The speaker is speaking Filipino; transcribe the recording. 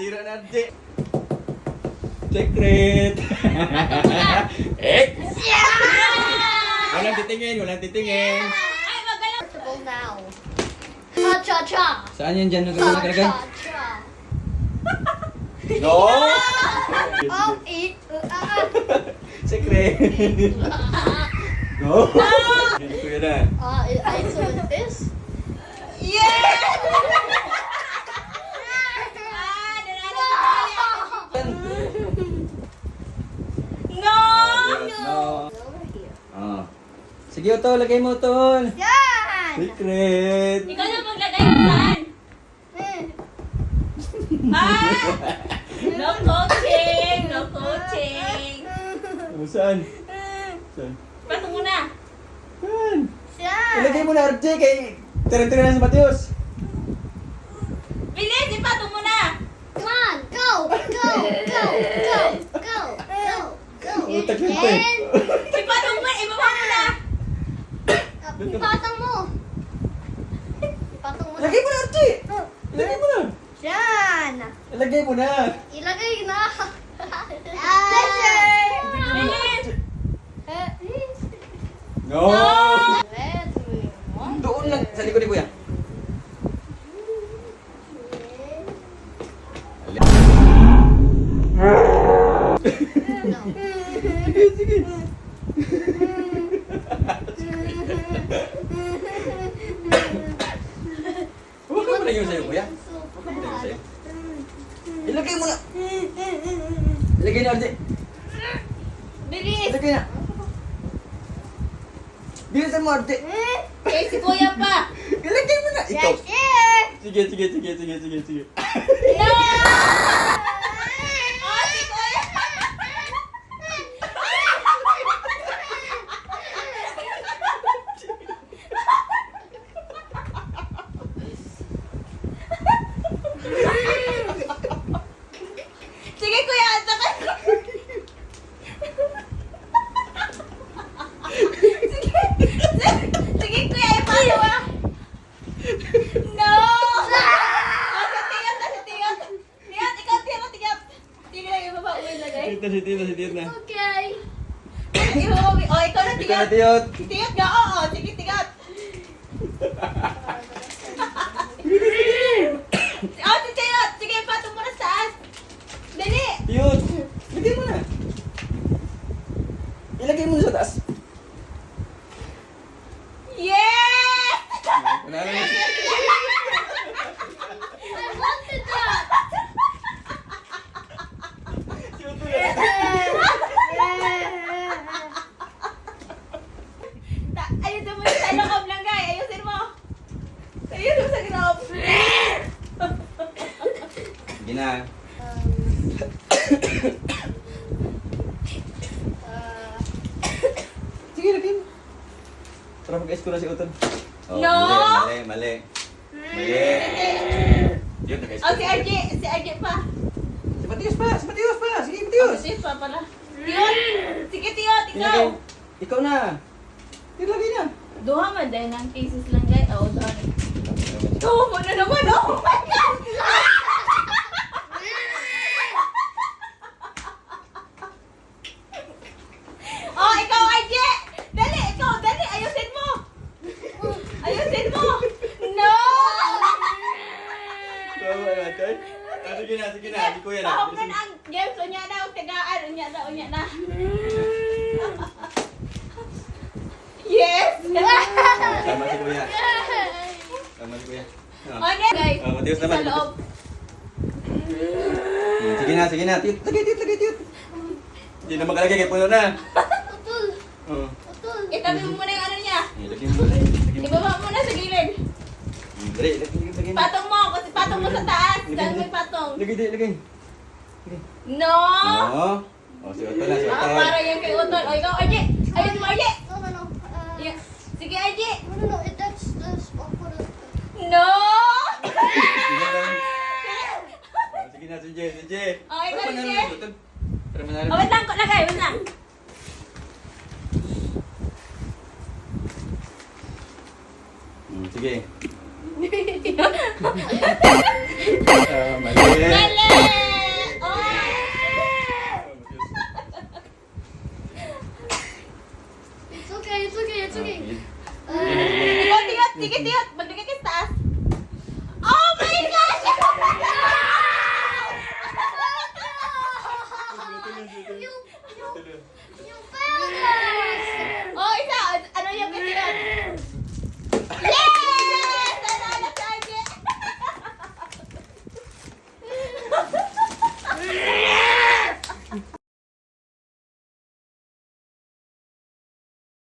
Natira na, RJ. Secret. X. Walang titingin, walang titingin. Ay, magalang. Now. Cha-cha-cha. Saan yan dyan? Nakalagay? Cha-cha-cha. No! Oh, eat. Secret. No! Kuya na. I saw this. No! Over here. Ah. Sige, Utol. Lagay mo, Utol. Yan! Secret. Ikaw na maglagay kung saan. No coaching! No coaching! Saan? Saan? Pasok mo na. Saan? Yan! Ilagay mo na, RJ, kay tira-tira na si Mateus. Bilis! Ipatong mo na! Come on! Go! Go! Go! Go! Go! Go! Go! Utak yun pa eh. Ipatong mo! Ibaba mo na! Ipatong mo! Ipatong mo na. Ilagay mo na, RJ. Ilagay mo na. Yan! Ilagay mo na. Ilagay na! Bilis! No! One. Doon lang, sa likod ni Kuya. Sige, sige. Huwag ka muna yung sa'yo, Kuya. Huwag ka muna yung sa'yo. Ilagay mo na. Ilagay na, RJ. Bilis! Ilagay na. Bilisan mo, RJ. Eh, si Kuya pa! Ilagay mo na. Ikaw. Yes! Sige, sige, sige, sige, sige, sige. No! Oh, si Kuya! Sige, Kuya! Asa ka? Sige, Kuya! Ipalo ah! No! Oh, sa tiyot! Sa tiyot! Tiyot! Ikaw, tiyot! Tiyot! Sige lang, ibaba mo yung lagay. Tiyot na, si Tiyot na, si Tiyot na. Okay. Ibaba mo. Oh, ikaw na, Ikaw na, tiyot! Tiyot. Tiyot nga, oo! Sige, tiyot! Oh, si tiyot! Sige, patong mo na sa taas! Dali! Tiyot. Ilagay mo na. Ilagay mo na sa taas. Yes! Wala na. I wanted that! Tiyot mo na. Ayusin mo sa loob lang, guys! Ayusin mo! Ayusin mo sa loob! Sige na. Sige, lagay mo. Para mag-ice ko na si Utol. Oh, No! Mali, mali, mali. Tiyot, nag-ice Oh, si RJ! Si RJ pa! Si Mateus pa, si Mateus pa. Sige, Oh, Mateus. si pa pala. Tiyot! Sige, Tiyot! Ikaw! Ilagay. Ikaw na. Ilagay na. Duha man dahil ng cases lang, guys. Oo, duha na. Duha mo na naman! Oh my God! Oh, ikaw, RJ! Dali! Ikaw, dali! Ayusin mo! Ayusin mo! No! Bawa natin. Ah, sige na, sige na. Hindi ko yan. Pahok na ang games. Unya na, tagaan. Unya na, unya na. Yes! Tama si Kuya. Tama si Kuya. Oh, next, guys. Ah, Mateus naman. Sa loob. Sige na, sige na. Tiyot, lagay, tiyot, lagay, tiyot. Hindi na magalagay, kaya puno na. Utul! Oo. Utul! Itabi mo muna yung ano niya. Lagay mo, lagay mo. Ibaba mo na sa gilid. Dali, lagay mo. Patong mo. Kasi patong mo sa taas. Dahil may patong. Lagay, lagay. No! Oo. Oh, si Otto na, si Otto. Para yung kay Utol. O, ikaw, RJ. Ayun mo, RJ. No, no, no. Yeah. Sige, RJ. No, no, no. That's the spot for the... No! Sige lang. Oh, sige na, si Jay, si Jay. Oh, ikaw, Para si manalo Jay. na, Otto. Para manalo O, na. wait lang. Lagay, wait lang. Sige. Mali. Mali! Ikaw, tiyot. Sige, tiyot. Magdagay ka sa taas. Oh my gosh! Yung feathers. Oh, isa. Ano yung tiyot? Yes!